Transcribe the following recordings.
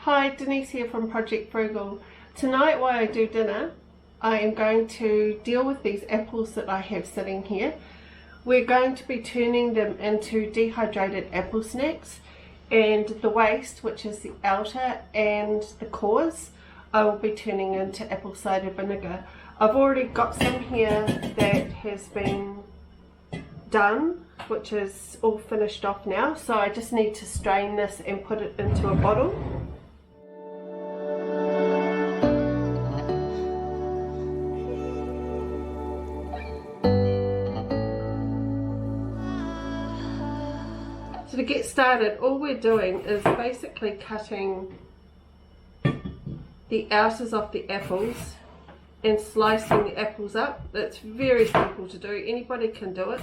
Hi, Denise here from Project Frugal. Tonight while I do dinner, I am going to deal with these apples that I have sitting here. We're going to be turning them into dehydrated apple snacks, and the waste, which is the outer and the cores, I will be turning into apple cider vinegar. I've already got some here that has been done, which is all finished off now, so I just need to strain this and put it into a bottle. So to get started, all we're doing is basically cutting the outers off the apples and slicing the apples up. It's very simple to do, anybody can do it.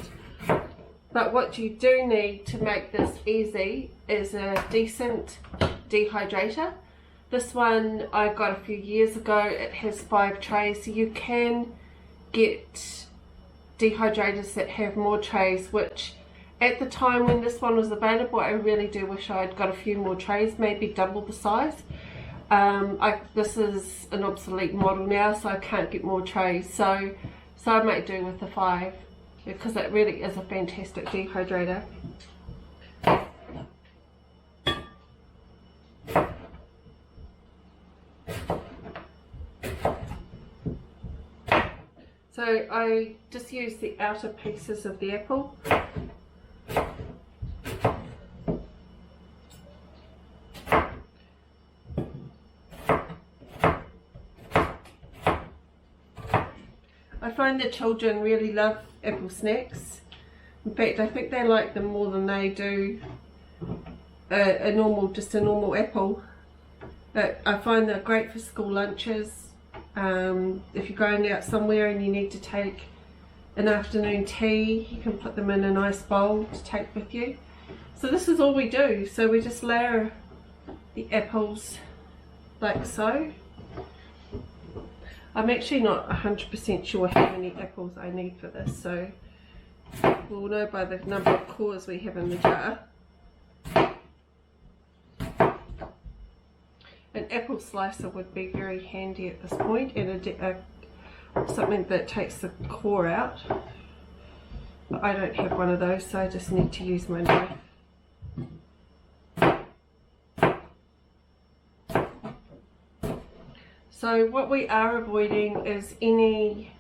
But what you do need to make this easy is a decent dehydrator. This one I got a few years ago. It has 5 trays, so you can get dehydrators that have more trays, which at the time when this one was available, I really do wish I had got a few more trays, maybe double the size. This is an obsolete model now, so I can't get more trays, so I might do with the 5, because it really is a fantastic dehydrator. So I just use the outer pieces of the apple. I find the children really love apple snacks. In fact, I think they like them more than they do just a normal apple. But I find they're great for school lunches. If you're going out somewhere and you need to take an afternoon tea, you can put them in a nice bowl to take with you. So this is all we do. So we just layer the apples like so. I'm actually not 100% sure how many apples I need for this, so we'll know by the number of cores we have in the jar. An apple slicer would be very handy at this point, and something that takes the core out. But I don't have one of those, so I just need to use my knife. So what we are avoiding is any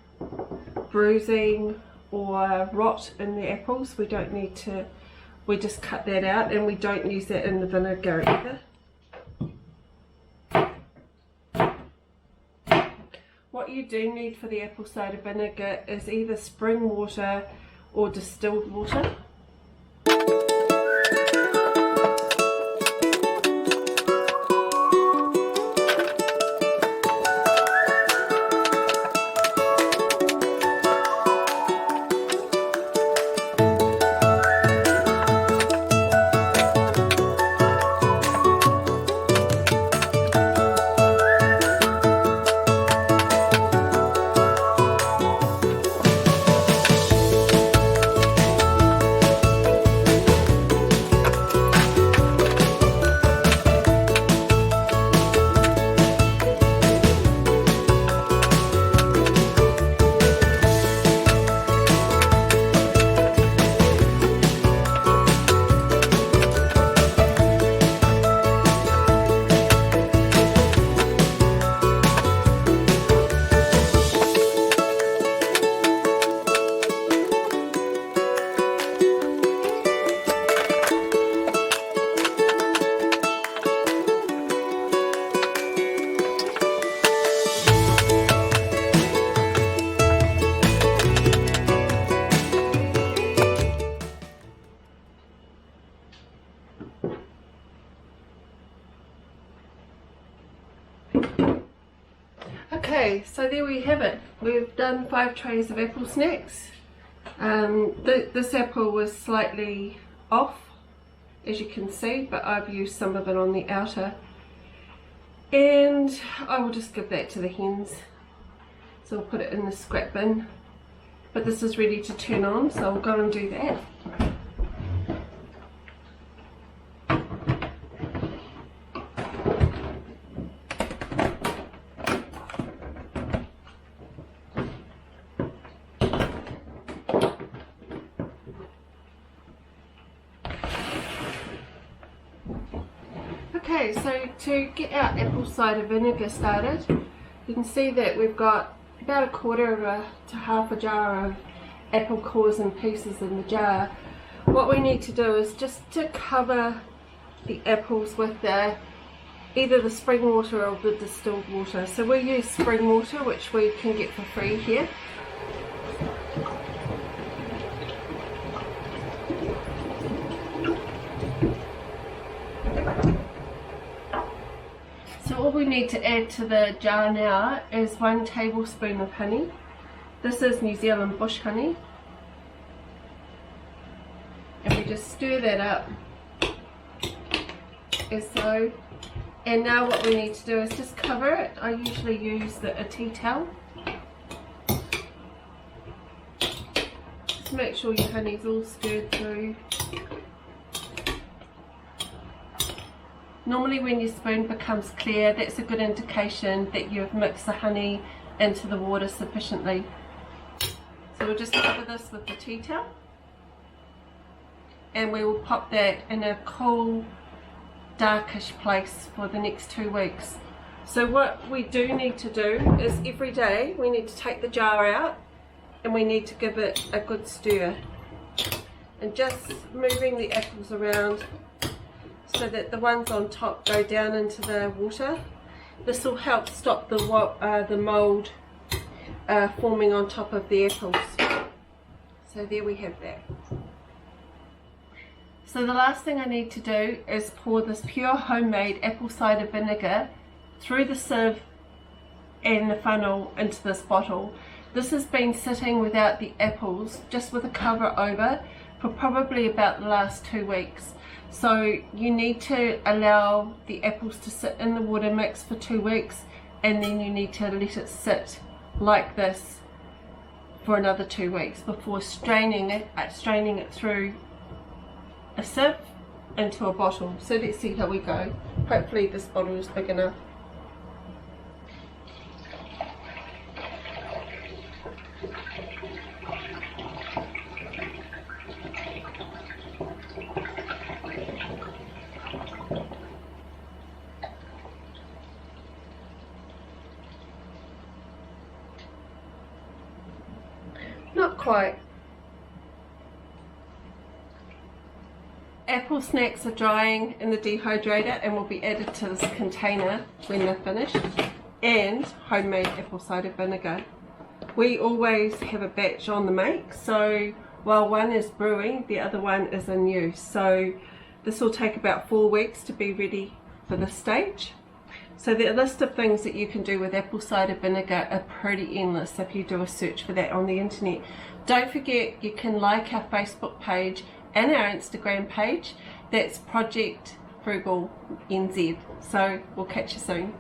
bruising or rot in the apples. We don't need to, we just cut that out, and we don't use that in the vinegar either. What you do need for the apple cider vinegar is either spring water or distilled water. Okay, so there we have it. We've done 5 trays of apple snacks. This apple was slightly off, as you can see, but I've used some of it on the outer. And I will just give that to the hens. So I'll put it in the scrap bin. But this is ready to turn on, so I'll go and do that. Okay, so to get our apple cider vinegar started, you can see that we've got about 1/4 to half a jar of apple cores and pieces in the jar. What we need to do is just to cover the apples with either the spring water or the distilled water. So we'll use spring water, which we can get for free here. So all we need to add to the jar now is 1 tablespoon of honey. This is New Zealand bush honey. And we just stir that up as so. And now what we need to do is just cover it. I usually use a tea towel. Just make sure your honey's all stirred through. Normally when your spoon becomes clear, that's a good indication that you've mixed the honey into the water sufficiently. So we'll just cover this with the tea towel. And we will pop that in a cool, darkish place for the next 2 weeks. So what we do need to do is every day we need to take the jar out and we need to give it a good stir. And just moving the apples around so that the ones on top go down into the water. This will help stop the mould forming on top of the apples. So there we have that. So the last thing I need to do is pour this pure homemade apple cider vinegar through the sieve and the funnel into this bottle. This has been sitting without the apples, just with a cover over, for probably about the last 2 weeks. So you need to allow the apples to sit in the water mix for 2 weeks, and then you need to let it sit like this for another 2 weeks before straining it through a sieve into a bottle. So let's see how we go. Hopefully this bottle is big enough. Not quite. Apple snacks are drying in the dehydrator and will be added to this container when they're finished. And homemade apple cider vinegar. We always have a batch on the make, so while one is brewing, the other one is in use. So this will take about 4 weeks to be ready for this stage. So the list of things that you can do with apple cider vinegar are pretty endless if you do a search for that on the internet. Don't forget, you can like our Facebook page and our Instagram page. That's Project Frugal NZ. So we'll catch you soon.